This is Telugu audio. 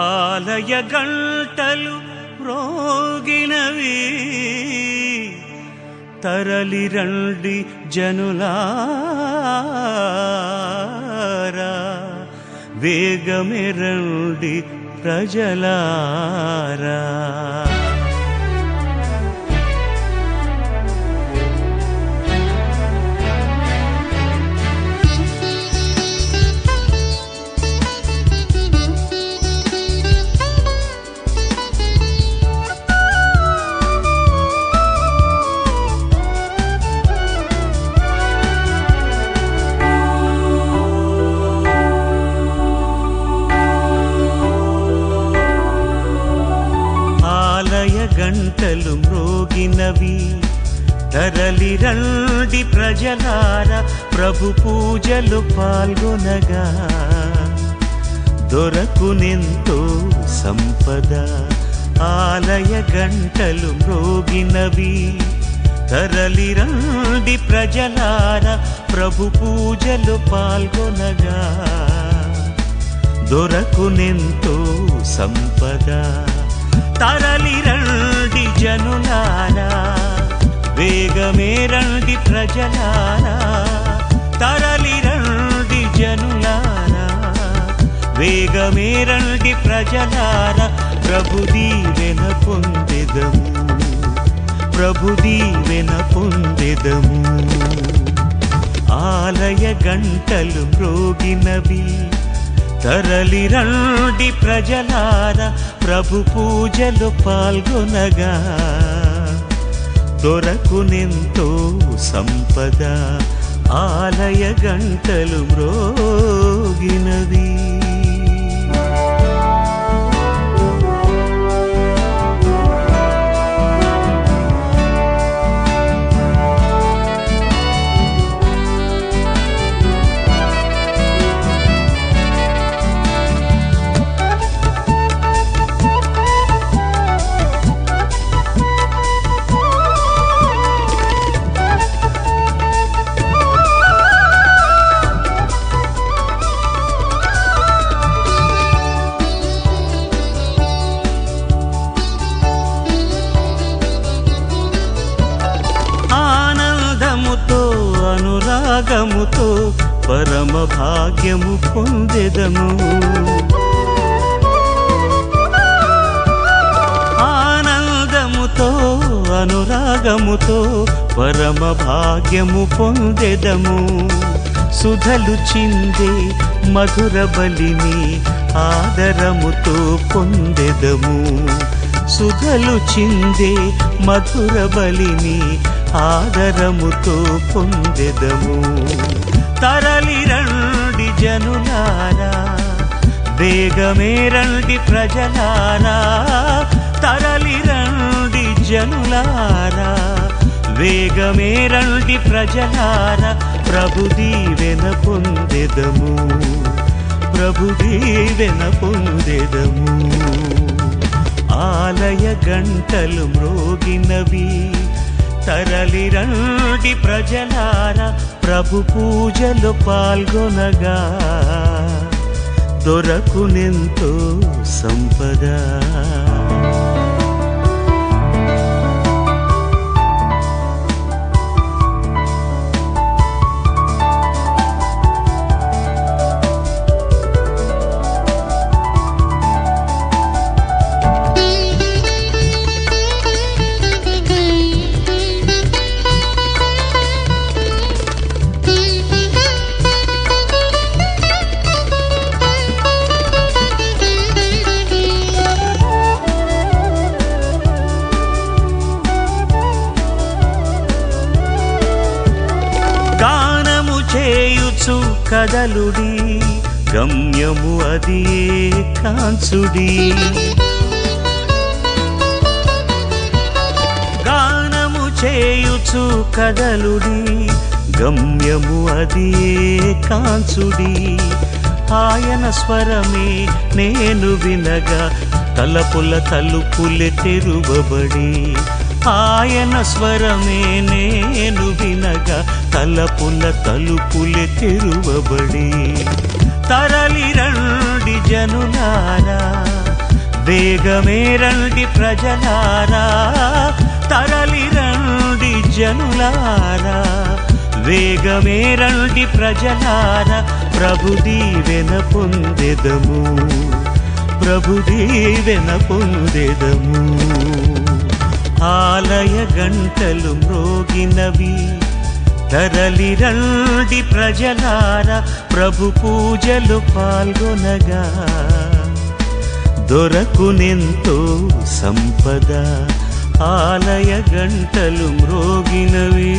ఆలయ గంటలు మ్రోగినవి, తరలి రండి జనులారా, వేగమే రండి ప్రజలారా. గంటలు మ్రోగినవి, తరలి రండి ప్రజలారా, ప్రభు పూజలు పాల్గొనగా దొరకునెంతో సంపద. ఆలయ గంటలు మ్రోగినవి, తరలి రండి ప్రజలారా, ప్రభు పూజలు పాల్గొనగా దొరకునెంతో సంపద. తరలి రండి జనులారా, వేగమే రండి ప్రజలారా, తరలి రండి జనులారా, వేగమే రండి ప్రజలారా. ప్రభు దీవెన పొందెదము, ప్రభు దీవెన పొందెదము. ఆలయ గంటలు మ్రోగినవి, తరలి రండి ప్రజలారా, ప్రభు పూజలు పాల్గొనగా దొరకునెంతో సంపద. ఆలయ గంటలు మ్రోగినవి. అనురాగముతో పరమ భాగ్యము పొందెదము, ఆనందముతో అనురాగముతో పరమ భాగ్యము పొందెదము. సుధలు చిందే మధుర బలిని ఆదరముతో పొందెదము, సుధలు చిందే మధుర బలిని ఆదరముతో పొందెదము. తరలి రండి జనులారా, వేగమే రండి ప్రజలారా, తరలి రండి జనులారా, వేగమే రండి ప్రజలారా. ప్రభు దీవెన పొందెదము, ప్రభు దీవెన పొందెదము. ఆలయ గంటలు మ్రోగినవి, తరలి రండి ప్రజలారా, ప్రభు పూజలు పాల్గొనగా దొరకునెంతో సంపద. చేయుచు కదలుడి, గమ్యము అది కాంచుడి. గానము చేయుచు కదలుడి, గమ్యము అది కాంచుడి. ఆయన స్వరమే నేను వినగా, తలపుల తలుపులే తెరువబడి. ఆయన స్వరమే నేను వినగా, తలపుల తలుపులే తెరువబడి. తరలి రండి జనులారా, వేగమే రండి ప్రజలారా, తరలి రండి జనులారా. వేగమే రండి ప్రజలారా, ప్రభు దీవెన పొందెదము, ప్రభు దీవెన పొందెదము. ఆలయ గంటలు మ్రోగినవి, తరలి రండి ప్రజలారా, ప్రభు పూజలు పాల్గొనగా. దొరకునెంతో సంపద, ఆలయ గంటలు మ్రోగినవి.